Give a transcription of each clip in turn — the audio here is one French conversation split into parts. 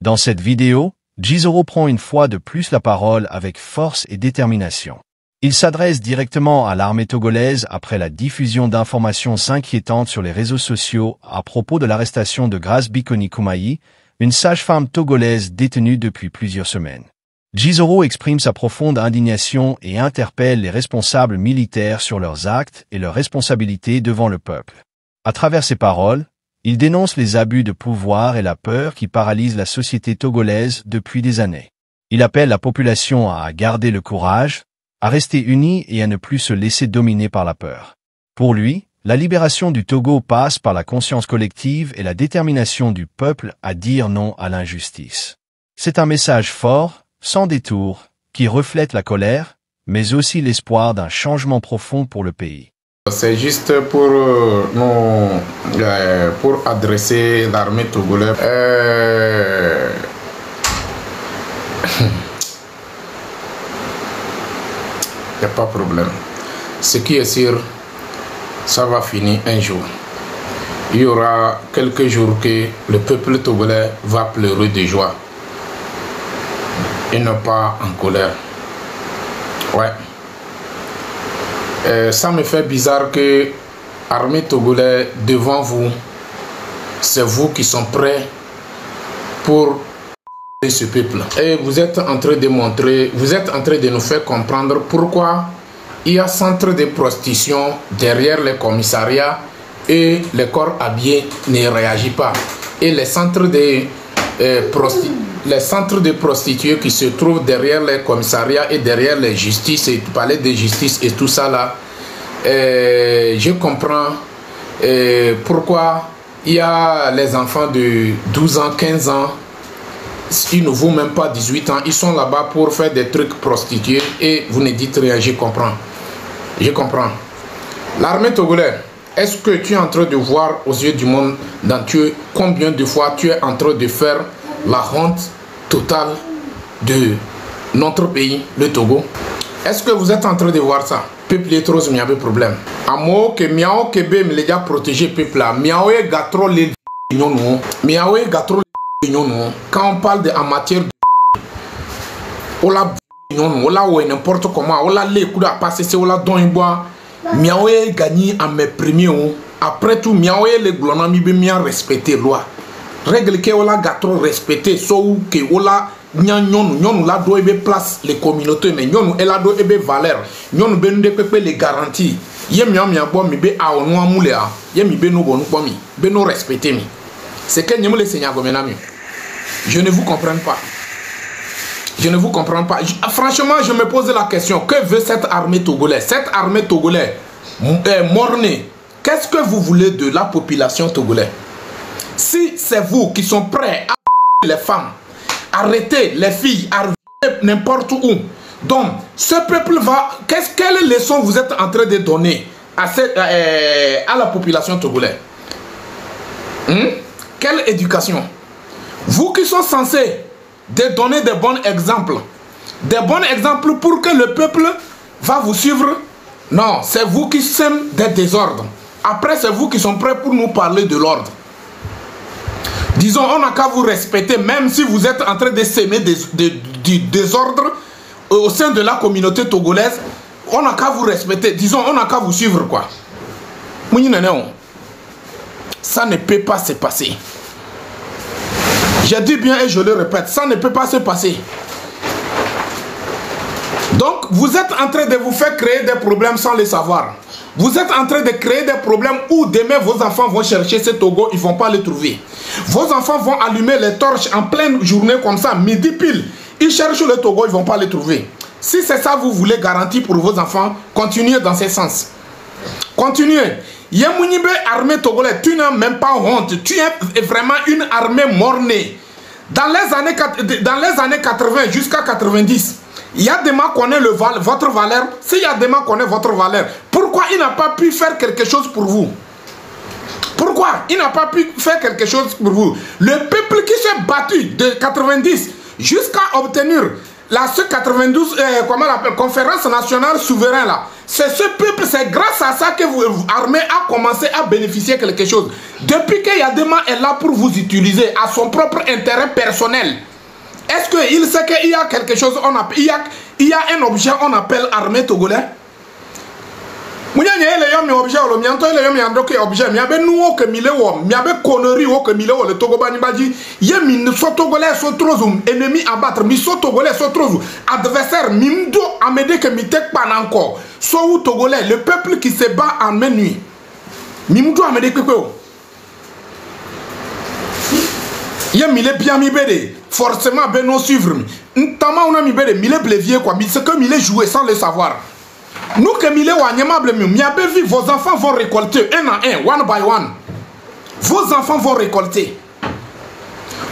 Dans cette vidéo, Jizoro prend une fois de plus la parole avec force et détermination. Il s'adresse directement à l'armée togolaise après la diffusion d'informations inquiétantes sur les réseaux sociaux à propos de l'arrestation de Grace Bikoni Koumayi, une sage-femme togolaise détenue depuis plusieurs semaines. Jizoro exprime sa profonde indignation et interpelle les responsables militaires sur leurs actes et leurs responsabilités devant le peuple. À travers ses paroles, il dénonce les abus de pouvoir et la peur qui paralysent la société togolaise depuis des années. Il appelle la population à garder le courage, à rester unis et à ne plus se laisser dominer par la peur. Pour lui, la libération du Togo passe par la conscience collective et la détermination du peuple à dire non à l'injustice. C'est un message fort, sans détour, qui reflète la colère, mais aussi l'espoir d'un changement profond pour le pays. C'est juste pour pour adresser l'armée togolaise. Il n'y a pas de problème. Ce qui est sûr, ça va finir un jour. Il y aura quelques jours que le peuple togolais va pleurer de joie et non pas en colère. Ouais. Ça me fait bizarre que l'armée togolaise devant vous, c'est vous qui sont prêts pour ce peuple. Et vous êtes en train de montrer, vous êtes en train de nous faire comprendre pourquoi il y a centre de prostitution derrière les commissariats et les corps habillés ne réagissent pas. Et les centres de prostituées qui se trouvent derrière les commissariats et derrière les justices et le palais de justice et tout ça là, je comprends pourquoi il y a les enfants de 12 ans, 15 ans, ils ne vaut même pas 18 ans, ils sont là-bas pour faire des trucs prostitués et vous ne dites rien. Je comprends. Je comprends. L'armée togolaise, est-ce que tu es en train de voir aux yeux du monde entier combien de fois tu es en train de faire la honte totale de notre pays, le Togo? Est-ce que vous êtes en train de voir ça? Peuple est trop, il y a un problème. Amo que miao que be me déjà protégé peuple là. Miao est gatro les non. Miao est gatro les non. Quand on parle de en matière de ola non, ola ou n'importe comment, ola les coups à passer, c'est ola don bois. Miao est gagné en mes premiers. Après tout, miao est les glonami be bien respecter loi. Règle que ola gatro respecter so que ola nyon la do ebe place les communautés mais nyon ela do ebe valeur nyon be nde pepe les garanties ye miam bo mi be a onu amule a ye mi be no bonu po mi be no respecter mi c'est que nyem le seigneur gomenami. Je ne vous comprends pas. Je ne vous comprends pas. Franchement, je me pose la question, que veut cette armée togolaise? Cette armée togolaise mornée, qu'est-ce que vous voulez de la population togolaise? Si c'est vous qui sont prêts à les femmes, arrêter les filles, arrêter n'importe où, donc ce peuple va... Quelle leçon vous êtes en train de donner à la population togolaise? Quelle éducation? Vous qui sont censés de donner des bons exemples pour que le peuple va vous suivre. Non, c'est vous qui sèmez des désordres. Après, c'est vous qui sont prêts pour nous parler de l'ordre. Disons, on n'a qu'à vous respecter, même si vous êtes en train de s'aimer du désordre au sein de la communauté togolaise. On n'a qu'à vous respecter. Disons, on n'a qu'à vous suivre, quoi. Ça ne peut pas se passer. J'ai dit bien et je le répète, ça ne peut pas se passer. Donc, vous êtes en train de vous faire créer des problèmes sans le savoir. Vous êtes en train de créer des problèmes où demain vos enfants vont chercher ce Togo, ils ne vont pas le trouver. Vos enfants vont allumer les torches en pleine journée comme ça, midi pile. Ils cherchent le Togo, ils ne vont pas le trouver. Si c'est ça vous voulez garantir pour vos enfants, continuez dans ce sens. Continuez. Yemounibe armée togolaise, tu n'as même pas honte. Tu es vraiment une armée mornée. Dans les années 80 jusqu'à 90, Yadema connaît votre valeur. Si Yadema connaît votre valeur, pourquoi il n'a pas pu faire quelque chose pour vous? Pourquoi il n'a pas pu faire quelque chose pour vous? Le peuple qui s'est battu de 90 jusqu'à obtenir la C92, comment on l'appelle, conférence nationale souveraine là, c'est ce peuple, c'est grâce à ça que l'armée a commencé à bénéficier de quelque chose. Depuis que Yadema est là pour vous utiliser à son propre intérêt personnel, est-ce qu'il sait qu'il y a quelque chose, il y a un objet on appelle armée togolais? Mounya le yom objet le mianto le yom yandoke objet mi abe nuo ke mile wo mi abe connerie wo ke mile wo le Togo bani baji ye min so togolais so trozum ennemi abattre mi so togolais so trozum adversaire mimdo amede ke mi tek pan encore so ou togolais le peuple qui se bat en main nuit mimdo amede pepe o ye mile bien mi bede forcément ben non suivre mi ntama on a mi bede mile blevier quoi mi ce que mile jouer sans le savoir. Nous que mille vos enfants vont récolter un à un, one by one. Vos enfants vont récolter.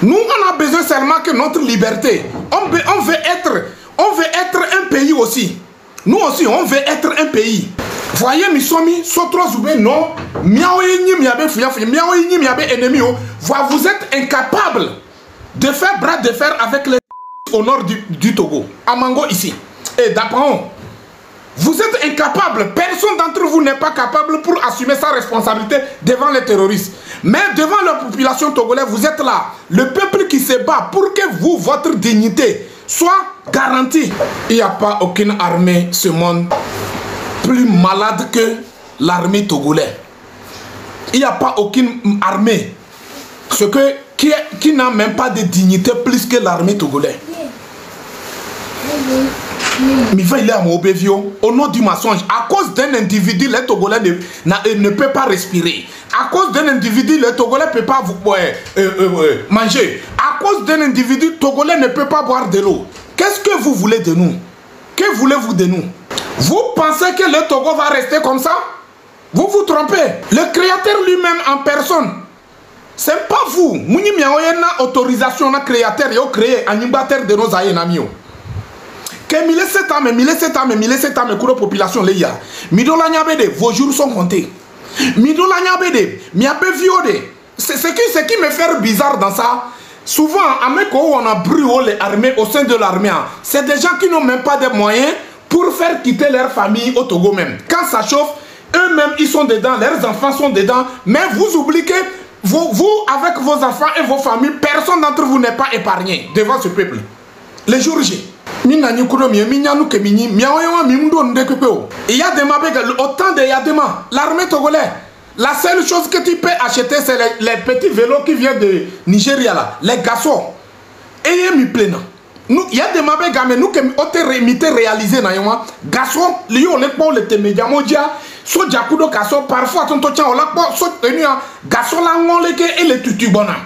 Nous, on a besoin seulement que notre liberté. On veut être un pays aussi. Nous aussi, on veut être un pays. Voyez, non, vous êtes incapables de faire bras de fer avec les au nord du Togo, à Mango ici. Et d'après vous êtes incapables, personne d'entre vous n'est pas capable pour assumer sa responsabilité devant les terroristes. Mais devant la population togolaise, vous êtes là. Le peuple qui se bat pour que vous, votre dignité, soit garantie. Il n'y a pas aucune armée, ce monde, plus malade que l'armée togolaise. Il n'y a pas aucune armée qui n'a même pas de dignité plus que l'armée togolaise. Mais il est à Mobévio, au nom du mensonge. À cause d'un individu, les Togolais ne peuvent pas respirer. À cause d'un individu, les Togolais ne peuvent pas manger. À cause d'un individu, Togolais ne peut pas boire de l'eau. Qu'est-ce que vous voulez de nous? Que voulez-vous de nous? Vous pensez que le Togo va rester comme ça? Vous vous trompez. Le créateur lui-même en personne, c'est pas vous. Mouni miaoyena autorisation na créateur yo créé animateur de nos aïenamio. Que 1700 ans, cours de population, les gars. Midola Nyabede, vos jours sont comptés. Midola Nyabede, Miabe Viode. Ce qui me fait bizarre dans ça, souvent, on a brûlé les armées au sein de l'armée. C'est des gens qui n'ont même pas de moyens pour faire quitter leur famille au Togo même. Quand ça chauffe, eux-mêmes, ils sont dedans, leurs enfants sont dedans. Mais vous oubliez que vous, avec vos enfants et vos familles, personne d'entre vous n'est pas épargné devant ce peuple. Les jours J. Il y a des autant de Yadema, l'armée togolaise. La seule chose que tu peux acheter, c'est les petits vélos qui viennent de Nigeria, là, les garçons. Et il y a nous, il y a des mabé gamins, nous qui ont réalisé, garçons, les témédiamodia, so jakudo garçons, parfois, ton tochan, on l'a pas, so tenu, garçons, là, on les et les tutubona.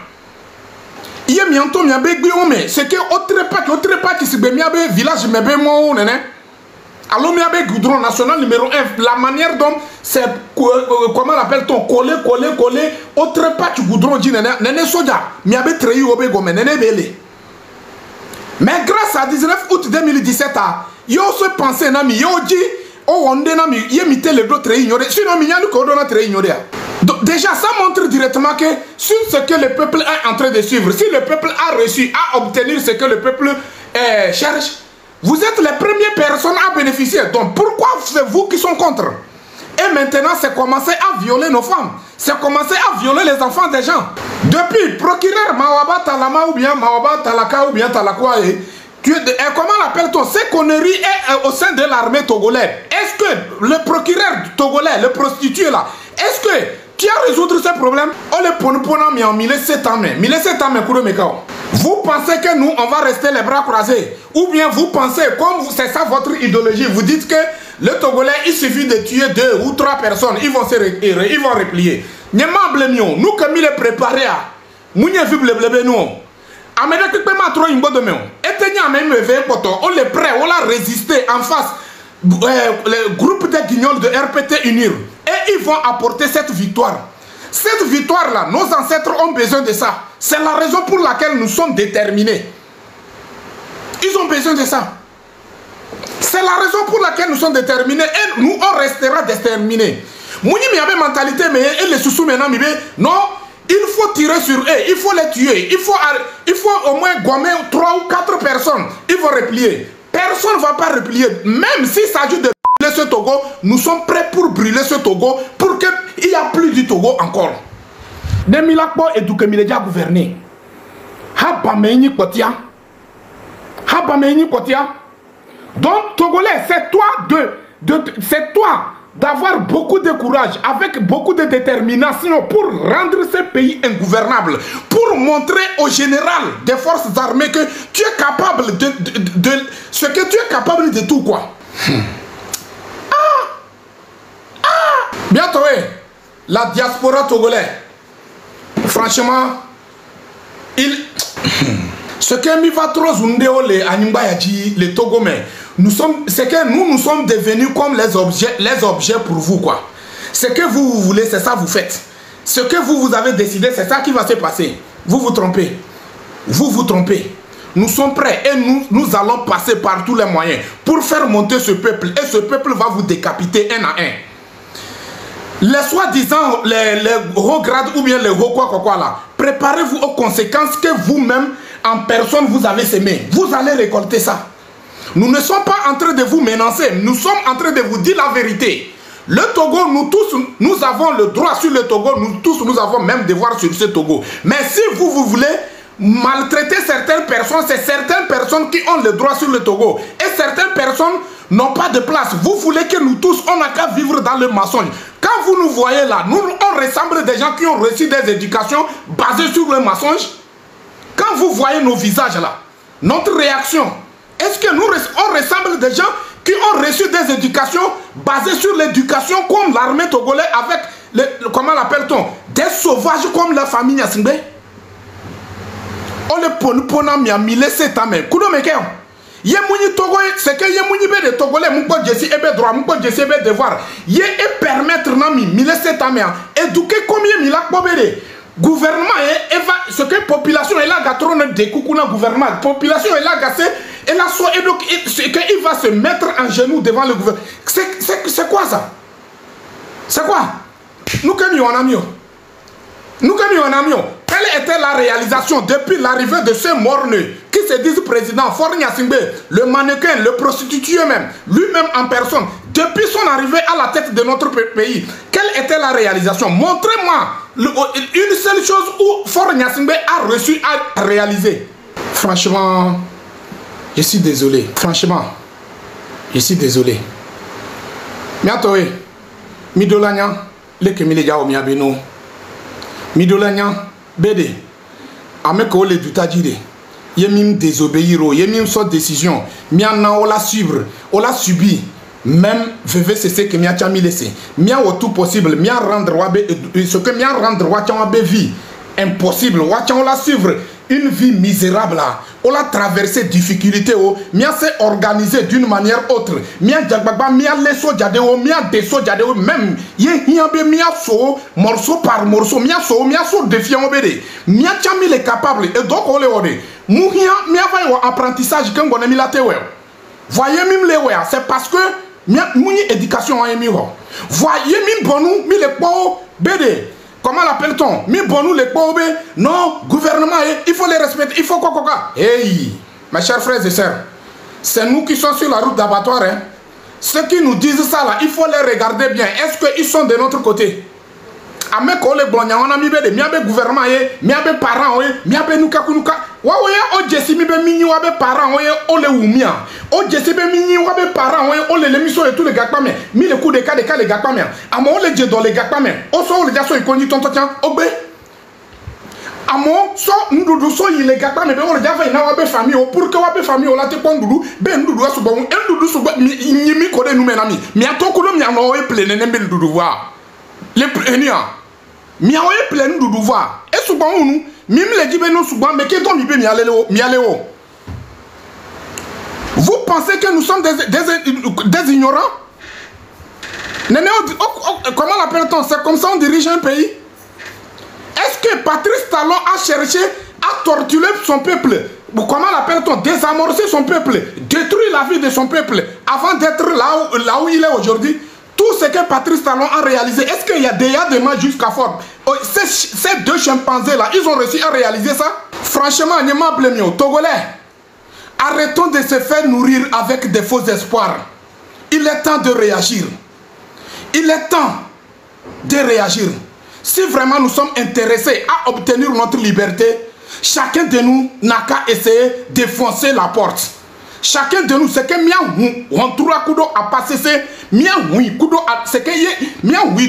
Il y a bientôt un mais c'est que autre part qui se fait village mais moi nene alors miabe goudron national numéro 1 la manière dont c'est comment l'appelle-t-on coller autre part goudron dit nene soja miabe treyi obe go nene belé mais grâce à 19 août 2017 yo se penser na mi yo dit oh on na mi yemite le do treyi ignoré sinon mi nyalu ko do na treyi ignoré. Donc, déjà, ça montre directement que sur ce que le peuple est en train de suivre, si le peuple a reçu, a obtenu ce que le peuple cherche, vous êtes les premières personnes à bénéficier. Donc, pourquoi c'est vous qui sont contre? Et maintenant, c'est commencer à violer nos femmes. C'est commencer à violer les enfants des gens. Depuis, procureur Mawaba Talama ou bien Mawaba Talaka ou bien Talakwa, comment l'appelle-t-on? Ces conneries est au sein de l'armée togolaise. Est-ce que le procureur togolais, le prostitué là, est-ce que tu as résoudre ce problème? On le pone mis en 1700 ans. 1700 ans, vous pensez que nous, on va rester les bras croisés? Ou bien vous pensez, comme c'est ça votre idéologie, vous dites que le Togolais, il suffit de tuer 2 ou 3 personnes, ils vont replier. Nous, comme il est préparé à, nous, nous, on est prêt, on l'a résisté en face. Le groupe des guignols de RPT unir et ils vont apporter cette victoire. Cette victoire-là, nos ancêtres ont besoin de ça. C'est la raison pour laquelle nous sommes déterminés. Ils ont besoin de ça. C'est la raison pour laquelle nous sommes déterminés et nous, on restera déterminés. Mouni mi avait mentalité, mais les sous maintenant, non, Il faut tirer sur eux, il faut les tuer, il faut au moins gommer 3 ou 4 personnes. Il faut replier. Personne ne va pas replier. Même s'il s'agit de brûler ce Togo, nous sommes prêts pour brûler ce Togo pour qu'il n'y ait plus du Togo encore. Demilakbo et Doukemiledia gouverner. Habameni Kotia. Habameni Kotia. Donc, Togolais, c'est toi d'avoir beaucoup de courage, avec beaucoup de détermination pour rendre ce pays ingouvernable, pour montrer au général des forces armées que tu es capable de ce que tu es capable de tout, quoi. Bientôt, la diaspora togolaise, franchement, ce que mi va trop zundéo les Animbayaji, les Togomais, c'est que nous sommes devenus comme les objets pour vous, quoi. Ce que vous voulez, c'est ça vous faites. Ce que vous avez décidé, c'est ça qui va se passer. Vous vous trompez. Vous vous trompez. Nous sommes prêts et nous allons passer par tous les moyens pour faire monter ce peuple. Et ce peuple va vous décapiter un à un. Les soi-disant, les hauts grades ou bien les hauts quoi là, préparez-vous aux conséquences que vous-même, en personne, vous avez semées. Vous allez récolter ça. Nous ne sommes pas en train de vous menacer. Nous sommes en train de vous dire la vérité. Le Togo, nous tous, nous avons le droit sur le Togo. Nous tous, nous avons même devoir sur ce Togo. Mais si vous voulez maltraiter certaines personnes, c'est certaines personnes qui ont le droit sur le Togo. Et certaines personnes n'ont pas de place. Vous voulez que nous tous, on n'a qu'à vivre dans le mensonge. Quand vous nous voyez là, on ressemble à des gens qui ont reçu des éducations basées sur le mensonge. Quand vous voyez nos visages là, notre réaction, est-ce que on ressemble à des gens qui ont reçu des éducations basées sur l'éducation comme l'armée togolaise avec, comment l'appelle-t-on, des sauvages comme la famille Nyasingbe? On le pona miamile c'est amen. Kudo mekeo. Yemouni Togo, c'est que Yemouni be de Togolais, mon pote Jessie ebe droit, mon pote Jessie ebe devoir. Ye et permettre nami mille c'est amen. Éduquer combien milak bobede. Gouvernement et ce que population est là gatrone de koukouna gouvernement. Population est là gassé et là soit et donc c'est qu'il va se mettre en genoux devant le gouvernement. C'est quoi ça? C'est quoi? Nous que nous en amions. Nous que nous en amions. Quelle était la réalisation depuis l'arrivée de ces morneux qui se disent président Faure Gnassingbé, le mannequin, le prostitué même, lui-même en personne, depuis son arrivée à la tête de notre pays, quelle était la réalisation? Montrez-moi une seule chose où Faure Gnassingbé a reçu à réaliser. Franchement, je suis désolé. Franchement, je suis désolé. Miatoe, Midolanya, le Kemileja o miabino. Midolanya, Bede, Ameko le Dutadjide, Yemim désobéir, Yemim soit décision, Miana on la suivre, on la subit, même VV c'est ce que Mia Tchami laissé, Mia au tout possible, Mia rendre ce que Mia rendre Wachawabe vie, impossible, Wachan on la suivre, une vie misérable là, on l'a traversé difficulté, Mia s'est organisé d'une manière autre, Mia Djagbagba, Mia leso Djadeo, Mia deso Djadeo, même Yéhiabe, Mia so, morceau par morceau, Mia so défiant obédé, Mia Tchami est capable, et donc on le ode, Mouhia, Mia va y apprentissage qu'on a mis la théorie. Voyez même les ouais, c'est parce que Mia mouni éducation a émis, voyez même bonou, mi les po, bédé. Comment l'appelle-t-on? Mi bonou les pauvres. Non, gouvernement, il faut les respecter. Il faut quoi. Hey, mes chers frères et sœurs, c'est nous qui sommes sur la route d'abattoir. Hein. Ceux qui nous disent ça là, il faut les regarder bien. Est-ce qu'ils sont de notre côté? Amek ole glonya on a mi be de miabe gouvernement mi abe parents mi abe nuka wa o jesi mi be mini wa be parents o le wumia o jesi be mini wa be parents o le miso et tous les gars pas mais mi le coup de cas les gars pas mais amo le je dans les gars pas mais o so le jaso ikonji tonto tian ogbe amo so ndudu so yi les gars pas mais be o le java ina wa be famille o pour que wa be famille o la te pondudu be ndudu so bon ndudu so mi mi ko de nous menami mi atoko lo mi ano e plein ne be ndudu wa les plaignants mi awoye plein de devoir et souvent nous mime les dibe nous souvent mais qui tombe mi aléo. Vous pensez que nous sommes des ignorants? Comment l'appelle-t-on? C'est comme ça on dirige un pays? Est-ce que Patrice Talon a cherché à torturer son peuple? Comment l'appelle-t-on? Désamorcer son peuple, détruire la vie de son peuple avant d'être là où il est aujourd'hui? Tout ce que Patrice Talon a réalisé, est-ce qu'il y a des mains jusqu'à fort? Ces deux chimpanzés-là, ils ont réussi à réaliser ça? Franchement, ne m'appelez Togolais, arrêtons de se faire nourrir avec des faux espoirs. Il est temps de réagir. Il est temps de réagir. Si vraiment nous sommes intéressés à obtenir notre liberté, chacun de nous n'a qu'à essayer de foncer la porte. Chacun de nous, c'est que on trouve kudo à passer, c'est que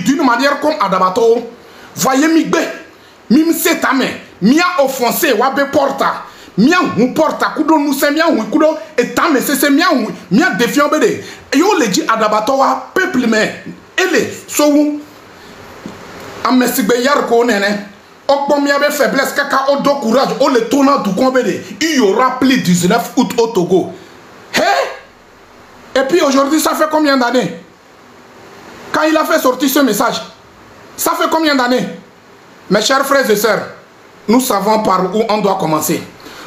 d'une manière comme Adabato, voyez mim c'est ta main, mia offensé, wabe porta, mia ou porta, kudo nous c'est mia ou kudo, et ta mais c'est mia défiant bede. Yo le dit Adabato, peuple mais, ele, so en mesigbe ko nene. Okpomia faiblesse, kaka odo courage, o le tournant du combede. Il y aura plus 19 août au Togo. Et puis aujourd'hui, ça fait combien d'années? Quand il a fait sortir ce message, ça fait combien d'années? Mes chers frères et sœurs, nous savons par où on doit commencer.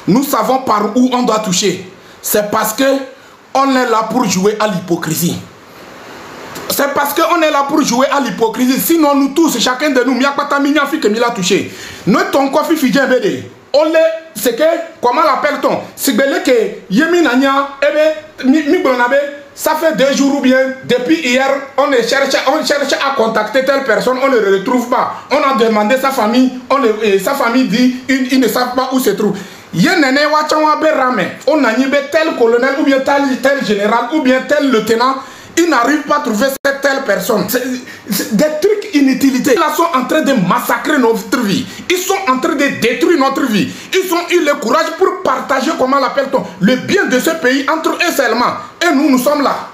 Nous savons par où on doit toucher. C'est parce que on est là pour jouer à l'hypocrisie. C'est parce qu'on est là pour jouer à l'hypocrisie. Sinon, nous tous, chacun de nous, l'a touché. Notre ton coffee fidèle BD. On les, c'est que, comment l'appelle-t-on? C'est que Yemi Nanya, ça fait 2 jours ou bien, depuis hier, on cherche à contacter telle personne, on ne le retrouve pas. On a demandé sa famille, sa famille dit, ils ne savent pas où se trouve. Yenene Wachawabe Rame, on a nié tel colonel, ou bien tel général, ou bien tel lieutenant. Ils n'arrivent pas à trouver cette telle personne. C'est des trucs inutilités. Ils sont en train de massacrer notre vie. Ils sont en train de détruire notre vie. Ils ont eu le courage pour partager, comment l'appelle-t-on, le bien de ce pays entre eux seulement. Et nous, nous sommes là.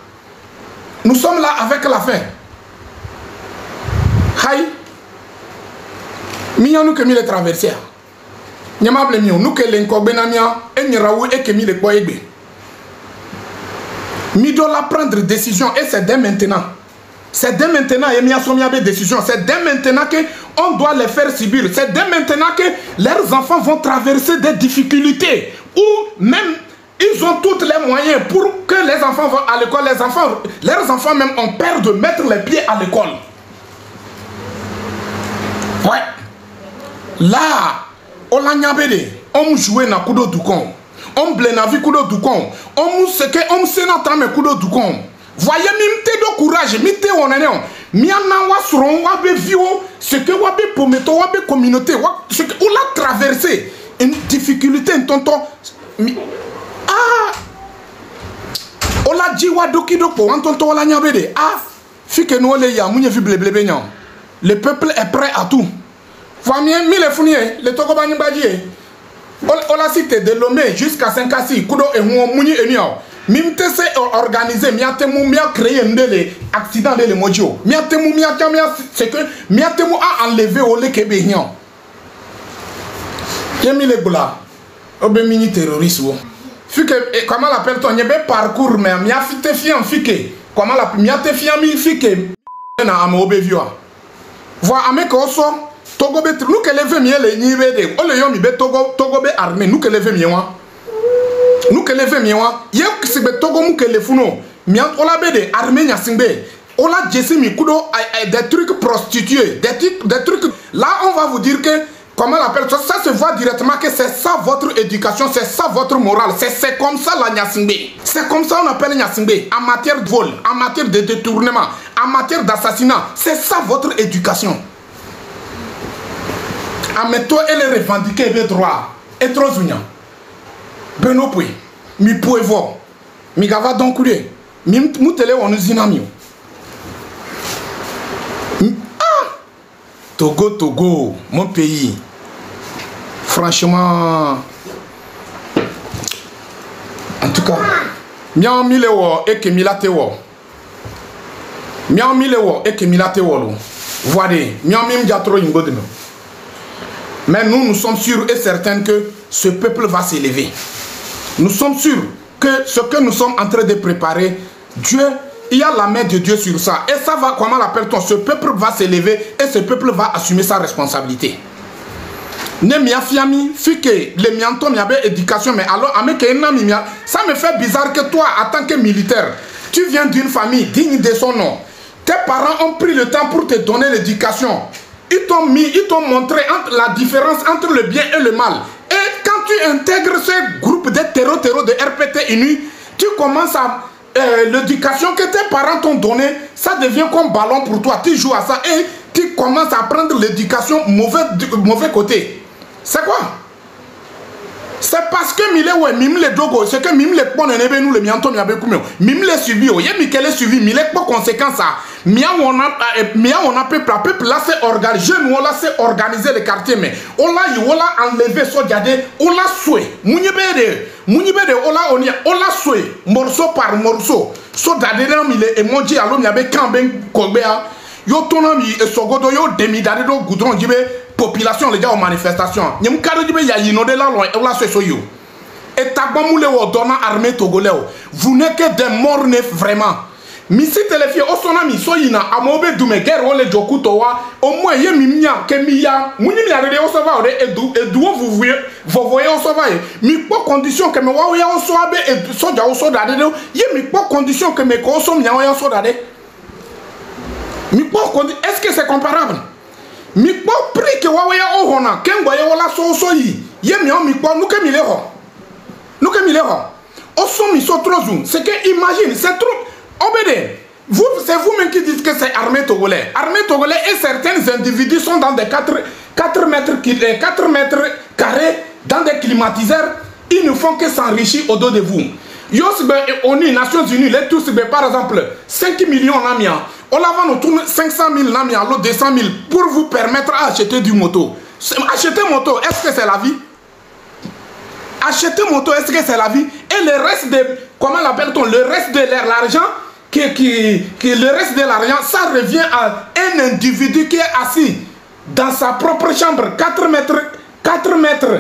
Nous sommes là avec la faim. Haï. Nous que les traversiers. Nous que l'incobenamia et Niraou et que les boyébé. Nous devons prendre décision et c'est dès maintenant. C'est dès maintenant et des décisions. C'est dès maintenant qu'on doit les faire subir. C'est dès maintenant que leurs enfants vont traverser des difficultés. Ou même, ils ont tous les moyens pour que les enfants vont à l'école. Leurs enfants même ont peur de mettre les pieds à l'école. Ouais. Là, on l'a nyabédé. On jouait na kudo dukon. On blé na vie kudo dukon. On seke on sénata me kudo dukon. Voyez mimte do courage, mite oneneon. Miana wa suron wa be vio, ce que wa be pometo wa be communauté, ce que on l'a traversé une difficulté en tonton. On l'a dit wa doki doko en tonton la nyabede. Fi que nous le ya munye vi bleblebe nyan. Le peuple est prêt à tout. Famille mi le fournier, le toko bani badie. On l'a cité de Lomé jusqu'à Saint-Cassi, Kudo et Mouni et Miao. Mimte s'est organisé, miatemu mia créé un accident de l'emodio. Miatemu c'est que miatemu a enlevé au Lekebénian. Yemi le boula, obe mini terroriste. Fike, comment l'appelle-t-on? Yebe parcours, mais miafite fian fike. Comment l'appelle? Miate fian mi fike. Na ame obe vioa. Voix ame koso. Togo be nous que les vemiers les nivede on le yomi be Togo be armé nous que les vemiers nous que les vemiers ye que be Togo mu que les funo mi on la be de armée nya singbe on la jesimi kudo des trucs prostitués des trucs là on va vous dire que comment l'appelle ça se voit directement que c'est ça votre éducation, c'est ça votre morale, c'est comme ça la nyasingbe, c'est comme ça on appelle nyasingbe en matière de vol, en matière de détournement, en matière d'assassinat, c'est ça votre éducation. Ameto elle revendiquer les droits et trop zounya beno pui mi poevo mi gava donc couler mi mutele on zinamio Togo mon pays franchement en tout cas mian milewo et que milatewo mian milewo et que milatewo voyez mian mim jatro ingodino. Mais nous sommes sûrs et certains que ce peuple va s'élever. Nous sommes sûrs que ce que nous sommes en train de préparer, Dieu, il y a la main de Dieu sur ça. Et ça va, comment l'appelle-t-on? Ce peuple va s'élever et ce peuple va assumer sa responsabilité. Ne mia fiami, fike, le mianto miabe éducation, mais alors, ça me fait bizarre que toi, en tant que militaire, tu viens d'une famille digne de son nom. tes parents ont pris le temps pour te donner l'éducation. Ils t'ont montré la différence entre le bien et le mal. Et quand tu intègres ce groupe de terreau de RPT uni, tu commences à... l'éducation que tes parents t'ont donnée, ça devient comme ballon pour toi. Tu joues à ça et tu commences à prendre l'éducation mauvais côté. C'est quoi? C'est parce que Mimle Dogo, c'est que Mimle Ponenebe nous le mianto miabekumio. Mimle suivi, il y a Mikele suivi, Mimle pas conséquence ça. Mia on a peuple là c'est organisé, nous là c'est organiser les quartiers mais on l'a enlevé so jade, on l'a soué. Mounibede on l'a soué morceau par morceau. So dade na mile emoji alo miabe kamben kobea. Yo tonami e sogodo yo demi dade do goudron jibe population les gens aux manifestations. Nyem kado jibe ya yinode la loin la soyo. Et tabamule wo donna armée togolais. Vous n'êtes que des morts-nefs vraiment. Misi telefie osonami soyina amobe dume guerre ole jokuto wa au moins ye mimia ke miya muni mi arede osova ode edu vous voyez osova mi po condition que me wa ya osoabe e soja osoda de ye mi po condition que me ko osom ya ya osoda de mi po est-ce que c'est comparable? Mi po prix que wa ya ohona kengwa ye wala so yi ye mi on mi po nous que mi le ho osomi so trozu c'est que imagine c'est trop. Obédé, c'est vous-même qui dites que c'est armée togolais. Armée togolais et certains individus sont dans des 4 mètres carrés, dans des climatiseurs. Ils ne font que s'enrichir au dos de vous. ONU, Nations Unies, les tous, par exemple, 5 millions namia. On va nous tourner 500 000 namia, l'autre 200 000 pour vous permettre d'acheter du moto. Acheter moto, est-ce que c'est la vie? Acheter moto, est-ce que c'est la vie? Et le reste de, comment l'appelle-t-on? Le reste de l'argent, le reste de l'argent, ça revient à un individu qui est assis dans sa propre chambre, 4 mètres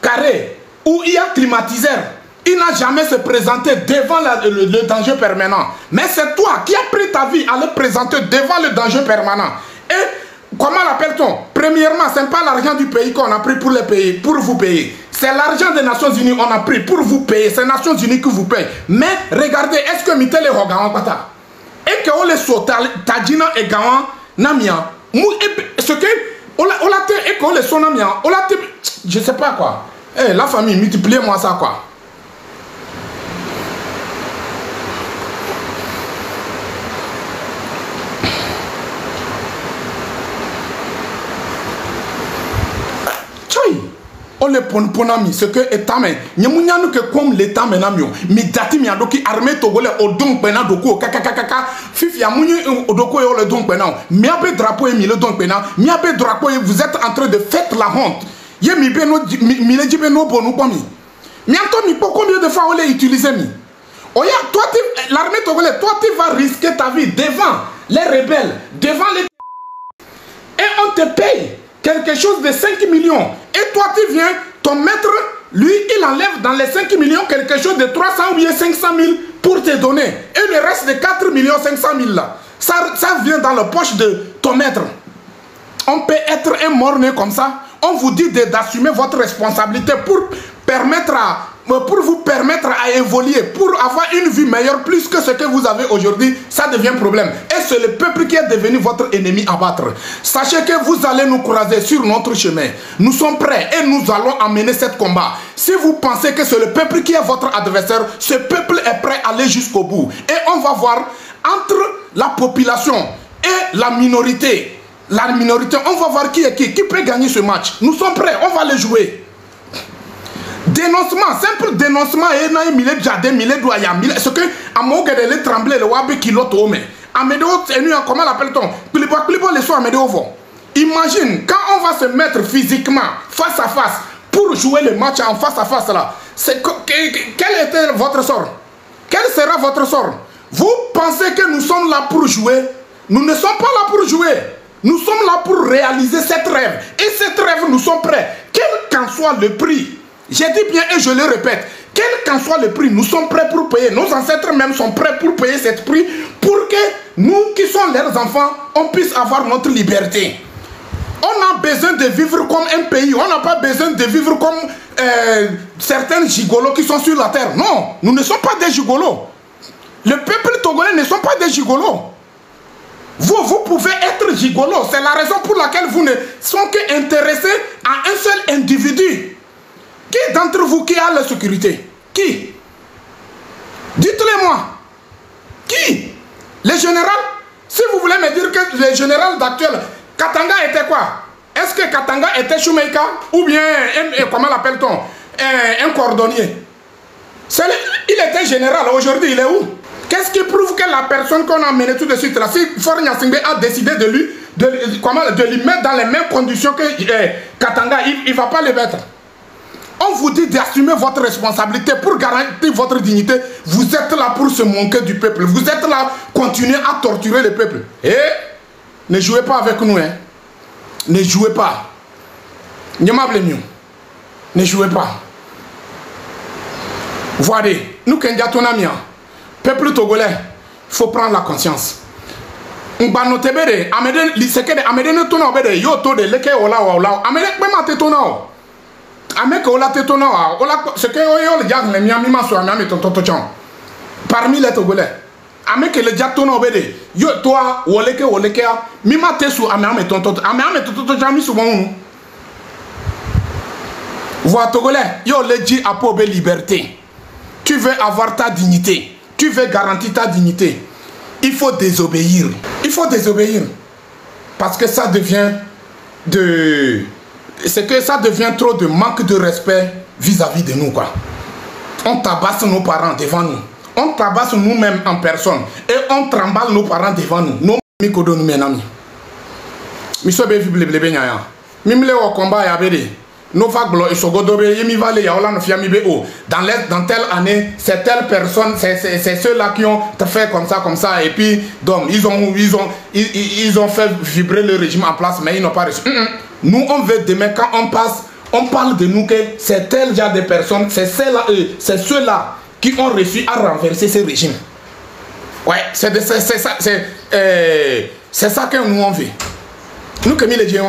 carrés, où il y a climatiseur. Il n'a jamais se présenté devant le danger permanent. Mais c'est toi qui as pris ta vie à le présenter devant le danger permanent. Et comment l'appelle-t-on? Premièrement, ce n'est pas l'argent du pays qu'on a pris pour vous payer. C'est l'argent des Nations Unies qu'on a pris pour vous payer. C'est les Nations Unies qui vous payent. Mais regardez, est-ce que Mitele Hogawan Pata et que on les saute Tadjina et Gawan Namia ce que on l'a et qu'on les saute Namia on l'a je sais pas quoi. Eh, la famille, multipliez-moi ça quoi. On les ponami ce que état mais nyamunyanu que comme l'état menamio mi dati mi adoki armée togolais au don pena doko kakakaka fifi amunyu odoko yo le don pena mi abe drapeau mi le don pena mi abe drapeau vous êtes en train de faire la honte ye mi beno mi le dibeno bonu kwami mi anto mi po combien de fois on les utiliser mi oya toi l'armée togolais toi tu vas risquer ta vie devant les rebelles devant les et on te paye quelque chose de 5 millions. Et toi, tu viens, ton maître, lui, il enlève dans les 5 millions quelque chose de 300 ou bien 500 000 pour te donner. Et le reste de 4 millions 500 000 là, ça vient dans la poche de ton maître. On peut être un mort-né comme ça. On vous dit d'assumer votre responsabilité pour vous permettre à évoluer, pour avoir une vie meilleure, plus que ce que vous avez aujourd'hui, ça devient problème. Et c'est le peuple qui est devenu votre ennemi à battre. Sachez que vous allez nous croiser sur notre chemin. Nous sommes prêts et nous allons amener ce combat. Si vous pensez que c'est le peuple qui est votre adversaire, ce peuple est prêt à aller jusqu'au bout. Et on va voir entre la population et la minorité. On va voir qui peut gagner ce match. Nous sommes prêts, on va le jouer. Dénoncement, simple dénoncement et na mille jardin mille doya mille ce que amoge de les trembler le wabe kiloto mais amédéo tenu comment l'appelle-t-on plibo les soirs amédéo vont. Imagine quand on va se mettre physiquement face à face pour jouer le match en face à face là, c'est quel était votre sort? Quel sera votre sort? Vous pensez que nous sommes là pour jouer? Nous ne sommes pas là pour jouer. Nous sommes là pour réaliser cette rêve. Et cette rêve, nous sommes prêts. Quel qu'en soit le prix. J'ai dit bien et je le répète, quel qu'en soit le prix, nous sommes prêts pour payer. Nos ancêtres même sont prêts pour payer ce prix pour que nous qui sommes leurs enfants, on puisse avoir notre liberté. On a besoin de vivre comme un pays. On n'a pas besoin de vivre comme certains gigolos qui sont sur la terre. Non, nous ne sommes pas des gigolos. Le peuple togolais ne sont pas des gigolos. Vous pouvez être gigolo. C'est la raison pour laquelle vous ne sont qu'intéressés à un seul individu. Qui d'entre vous qui a la sécurité? Qui? Dites-le-moi. Qui? Les généraux? Si vous voulez me dire que les généraux d'actuel, Katanga était quoi? Est-ce que Katanga était Shumeika? Ou bien, comment l'appelle-t-on? Un cordonnier? Il était général. Aujourd'hui, il est où? Qu'est-ce qui prouve que la personne qu'on a menée tout de suite là, si Faure Gnassingbé a décidé de lui mettre dans les mêmes conditions que Katanga, il ne va pas le mettre. On vous dit d'assumer votre responsabilité pour garantir votre dignité. Vous êtes là pour se moquer du peuple. Vous êtes là pour continuer à torturer le peuple. Et ne jouez pas avec nous. Hein. Ne jouez pas. Ne jouez pas. Voyez, nous qui sommes peuple togolais, il faut prendre la conscience. On va noter bébé, amène l'iseke, amène ton obéde, yo to de leke ola ola, amène même à ton nom. Amène que ola ton nom, ola ce que yo le diable mi ami maso ami ton toton. Parmi les togolais, amène que le diable ton obéde, yo toi oleke mi ma te sou ami ton toton, ami ton toton mi souvent nous. Vois togolais, yo le dit à pauvre liberté. Tu veux avoir ta dignité. Tu veux garantir ta dignité. Il faut désobéir. Il faut désobéir. Parce que ça devient ça devient trop de manque de respect vis-à-vis de nous, quoi. On tabasse nos parents devant nous. On tabasse nous-mêmes en personne. Et on trimballe nos parents devant nous. Nos mikodo nous menami. Miso be fible blebe nyaya. Mimle au combat ya bede. Nos vagues et sogodobe yemi vale ya ola no fiami be o. Dans telle année, c'est telle personne, c'est ceux-là qui ont fait comme ça et puis donc ils ont fait vibrer le régime en place mais ils n'ont pas reçu. Nous on veut demain quand on parle de nous que c'est tel genre de personnes, c'est ceux-là qui ont réussi à renverser ce régime. Ouais, c'est ça que nous on veut. Nous que les dieux.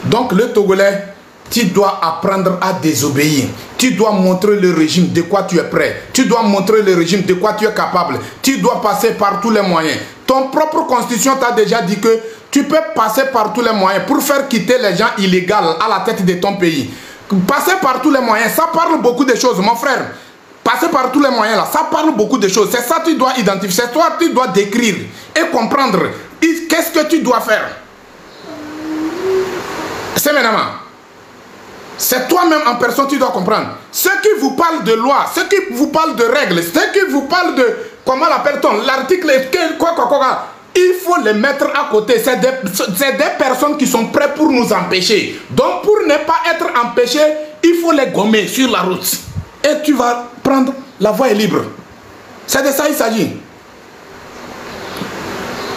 Donc le Togolais, tu dois apprendre à désobéir. Tu dois montrer le régime de quoi tu es prêt. Tu dois montrer le régime de quoi tu es capable. Tu dois passer par tous les moyens. Ton propre constitution t'a déjà dit que tu peux passer par tous les moyens pour faire quitter les gens illégaux à la tête de ton pays. Passer par tous les moyens, ça parle beaucoup de choses, mon frère. Passer par tous les moyens là, ça parle beaucoup de choses. C'est ça que tu dois identifier. C'est toi tu dois décrire et comprendre. Qu'est-ce que tu dois faire? C'est maintenant. C'est toi-même en personne qui dois comprendre. Ceux qui vous parlent de loi, ceux qui vous parlent de règles, ceux qui vous parlent de, comment l'appelle-t-on, l'article, quoi, il faut les mettre à côté. C'est des personnes qui sont prêtes pour nous empêcher. Donc pour ne pas être empêchés, il faut les gommer sur la route. Et tu vas prendre, la voie est libre. C'est de ça il s'agit.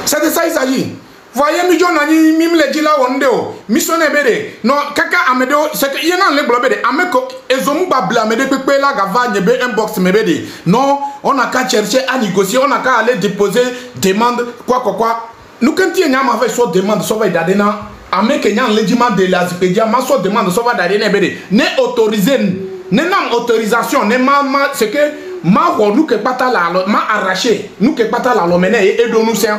C'est de ça il s'agit. Voyez, mi nani mim le dila ondeo mi sonne bede no kaka amedo c'est que yena le globede ameko ezomu babla amede pepe la gava nyebe inbox mebede non on a qu'à chercher à négocier, on a qu'à aller déposer demande quoi nous quand il y a ma fait so demande so va dadena ameke nyan legiment de la zipédia ma so demande so va dadena bede ne autorisé ne nam autorisation ne ma c'est que ma nous que pata la ma arraché nous que pata la lomene et do nous c'est.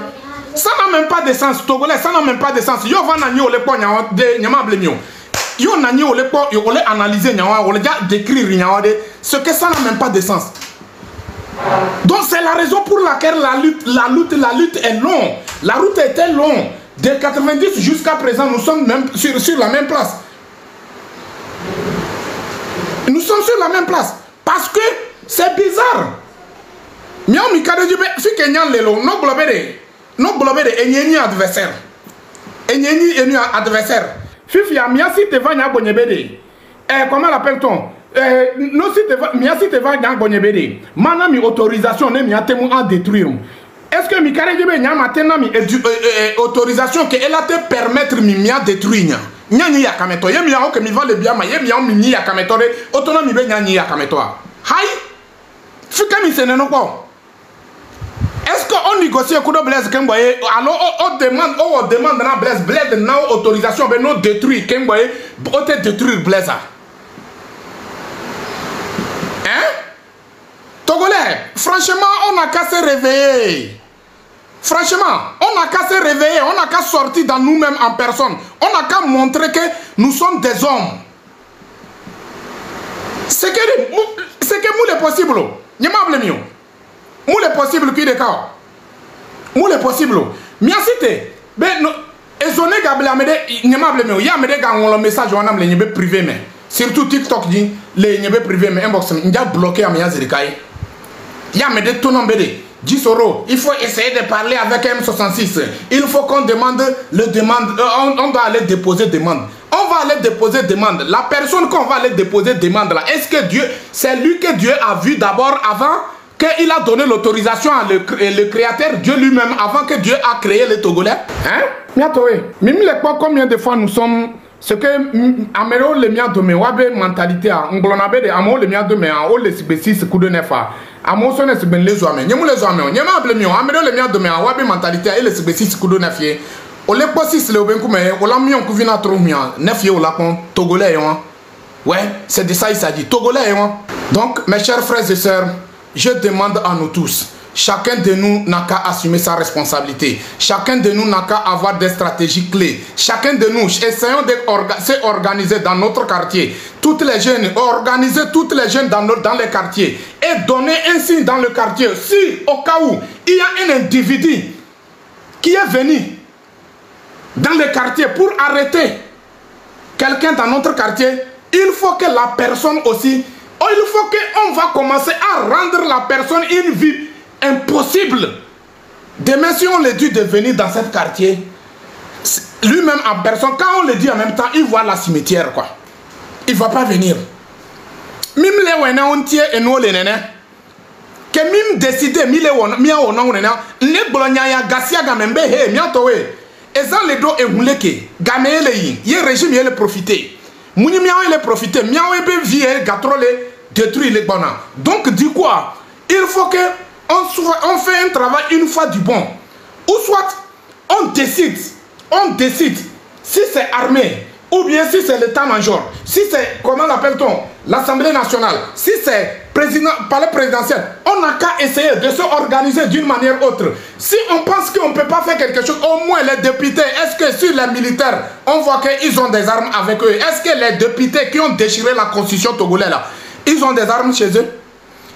Ça n'a même pas de sens, Togolais, ça n'a même pas de sens. Yo va nani ole po nyawa de nyama blemio. Yo nani ole po yo ole analyser nyawa, ole déjà décrire nyawa de ce que ça n'a même pas de sens. Donc c'est la raison pour laquelle la lutte est longue. La route était longue. De 90 jusqu'à présent, nous sommes même sur la même place. Nous sommes sur la même place parce que c'est bizarre. Miao mikade jibe fi kenyan lelo no globere. Non globé de ennemi adversaire. Ennemi adversaire. Fifi a miasi te va nya bonyebede. Comment l'appelle-t-on? Non si te va miasi te va nya bonyebede. Mana mi autorisation ne mi atemu à détruire. Est-ce que mi kare jebe nya matena mi autorisation que elle a te permettre mi mia détruire nya nya kameto. Ye mi a que mi va le bien ma ye mi a mi nya kameto de autonomie be nya kameto. Hai. Fika mi sene no ko. Est-ce qu'on négocie coup de Blaise Kemboye? Alors on demande na Blaise na autorisation ben nous détruire Kemboye, on te détruire Blaise. Hein? Togolais, franchement on a qu'à se réveiller. Franchement, on n'a qu'à se réveiller, on n'a qu'à sortir dans nous-mêmes en personne. On n'a qu'à montrer que nous sommes des hommes. C'est que nous les possible. N'y a pas de mieux. Nous les possible qui est cas. Nous les possible. Merci. Ben non. Ezone Gabriel Amede, n'y a pas de mieux. Il y a Amede quand le message on a les privé mais surtout TikTok dit les n'y privé mais inbox il a bloqué à mes azirikaï. Il y a Amede tout nom bédé. Gisoro, il faut essayer de parler avec M66. Il faut qu'on demande le demande. On doit aller déposer demande. On va aller déposer demande. La personne qu'on va aller déposer demande là, est-ce que Dieu, c'est lui que Dieu a vu d'abord avant qu'il a donné l'autorisation à le créateur, Dieu lui-même, avant que Dieu a créé les Togolais? Hein? Miatoé, même les quoi, combien de fois nous sommes. Ce que Améro le mien de me wabe mentalité à Nglonabe de Amo le mien de me à Ole Sibesi se coup de nefa. Amo sonne se ben les hommes. Nyemu les hommes. Nyema blemio. Améro le mien de me à wabe mentalité à Ele Sibesi se coup de nefie. Ole posis le oben kume. Ola mion kuvina trop mien. Nefie ola kon Togolais yon. Ouais, c'est de ça il s'agit. Togolais yon. Donc mes chers frères et sœurs, je demande à nous tous. Chacun de nous n'a qu'à assumer sa responsabilité. Chacun de nous n'a qu'à avoir des stratégies clés. Chacun de nous, essayons de s'organiser dans notre quartier. Toutes les jeunes, organiser toutes les jeunes dans les quartiers. Et donner un signe dans le quartier. Si, au cas où, il y a un individu qui est venu dans le quartier pour arrêter quelqu'un dans notre quartier, il faut que la personne aussi, il faut qu'on va commencer à rendre la personne une vie impossible. Demain, si on le dit de venir dans ce quartier, lui-même en personne, quand on le dit en même temps, il voit la cimetière, quoi. Il ne va pas venir. Même les wena on tient et nous les nénés. Que même décider, mille mia on a néné, les bologna gasia gamembe, he, miatowe. Et ça, les dos et mouleke, gamé les yin, y régime, y le profiter. Mouni mia il profiter, mia be vie, gatrole, détruire les bonhommes. Donc, dis quoi? Il faut que on fait un travail une fois du bon. Ou soit on décide si c'est armé ou bien si c'est l'état-major, si c'est, comment l'appelle-t-on, l'Assemblée nationale, si c'est palais présidentiel, on n'a qu'à essayer de s'organiser d'une manière ou autre. Si on pense qu'on ne peut pas faire quelque chose, au moins les députés, est-ce que sur les militaires, on voit qu'ils ont des armes avec eux? Est-ce que les députés qui ont déchiré la constitution togolaise là, ils ont des armes chez eux?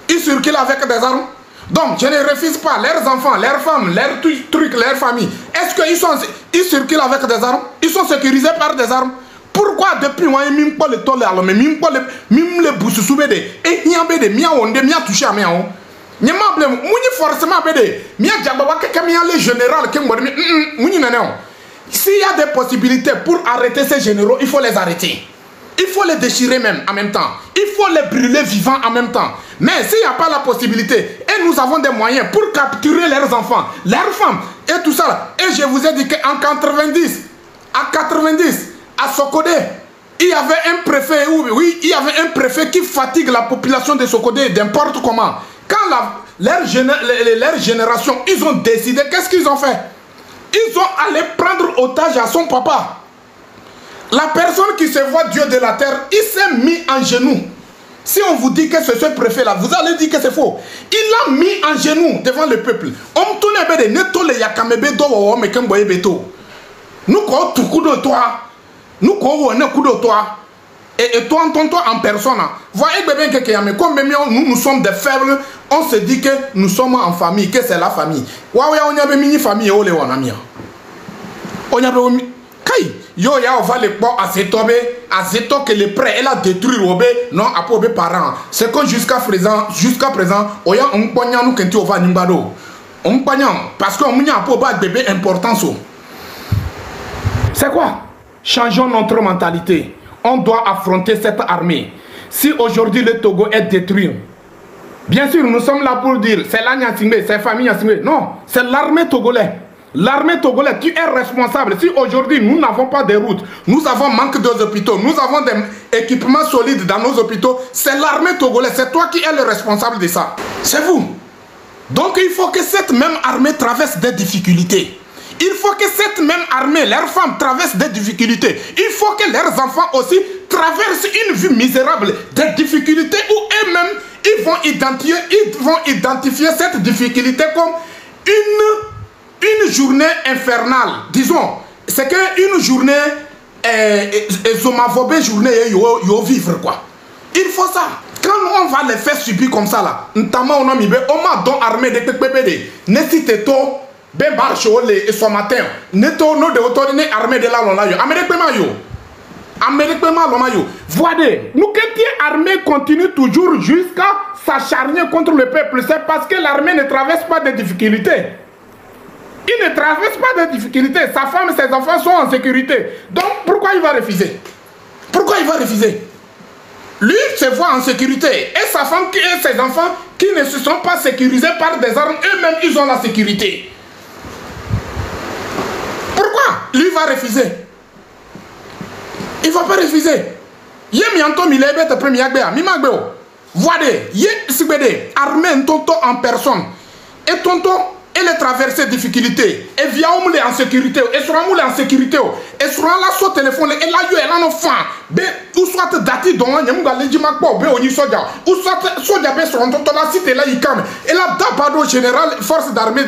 Ils circulent avec des armes? Donc, je ne refuse pas leurs enfants, leurs femmes, leurs trucs, leurs familles. Est-ce qu'ils circulent avec des armes? Ils sont sécurisés par des armes? Pourquoi depuis moi, ils ne pas le toller alors, mais ils ne pas le bousser sous BD? Et il y a BD, il y a on de, il y a touché à moi. Il y a problème, il y a forcément BD. Il y a les généraux qui m'ont s'il y a des possibilités pour arrêter ces généraux, il faut les arrêter. Il faut les déchirer même en même temps. Il faut les brûler vivants en même temps. Mais s'il n'y a pas la possibilité, et nous avons des moyens pour capturer leurs enfants, leurs femmes, et tout ça. Et je vous ai dit qu'en 90, à Sokodé, il y avait un préfet, oui, il y avait un préfet qui fatigue la population de Sokodé n'importe comment. Quand leur génération, ils ont décidé, qu'est-ce qu'ils ont fait? Ils ont allé prendre otage à son papa. La personne qui se voit Dieu de la terre, il s'est mis en genoux. Si on vous dit que c'est ce préfet-là, vous allez dire que c'est faux. Il l'a mis en genoux devant le peuple. On tourne de neto le yakamebe do mais quand boye beto. Nous quoi tout coup de toi. Nous quoi on coup de toi. Et toi en personne. Voyez bébé que mais comme nous sommes des faibles, on se dit que nous sommes en famille, que c'est la famille. Ouais on y a mini famille ole on a mis. On y a kai yo ya on va le bon à Zeto que le prêt elle a détruit robé non à probé parents c'est que jusqu'à présent on y a un poignard nous quand on va nimbado on poignard parce qu'on n'y a pas bébé importance. C'est quoi? Changeons notre mentalité. On doit affronter cette armée. Si aujourd'hui le Togo est détruit, bien sûr nous sommes là pour dire c'est la Nyansingbe, c'est famille Nyansingbe. Non, c'est l'armée togolaise. L'armée togolaise, tu es responsable. Si aujourd'hui nous n'avons pas de routes, nous avons manque d'hôpitaux, nous avons des équipements solides dans nos hôpitaux, c'est l'armée togolaise, c'est toi qui es le responsable de ça. C'est vous. Donc il faut que cette même armée traverse des difficultés. Il faut que cette même armée, leurs femmes traversent des difficultés. Il faut que leurs enfants aussi traversent une vie misérable, des difficultés où eux-mêmes, ils vont identifier cette difficulté comme une journée infernale, disons, c'est qu'une journée, journée, yo vivre quoi. Il faut ça. Quand on va les faire subir comme ça là, notamment on a mis on don armée de PPD, n'hésitez pas, ben marche et ce matin, n'eto no de autorité armée de la lona yo, Américain yo. Voyez, nous que l'armée continue toujours jusqu'à s'acharner contre le peuple, c'est parce que l'armée ne traverse pas de difficultés. Il ne traverse pas de difficultés. Sa femme et ses enfants sont en sécurité. Donc pourquoi il va refuser? Pourquoi il va refuser? Lui se voit en sécurité. Et sa femme et ses enfants qui ne se sont pas sécurisés par des armes, eux-mêmes ils ont la sécurité. Pourquoi lui va refuser? Il ne va pas refuser. Voyez, armée tonton en personne. Et tonton, elle est traversée de difficultés. Et via oumle en sécurité. Et sur oumle en sécurité. Et sur la so téléphone. Et là, elle a un enfant. Ou soit dati don, yamuga lejimak bo, oni soja. Ou soit soja be sur un tonton la cité là, il calme. Et là, d'abord général, force d'armée.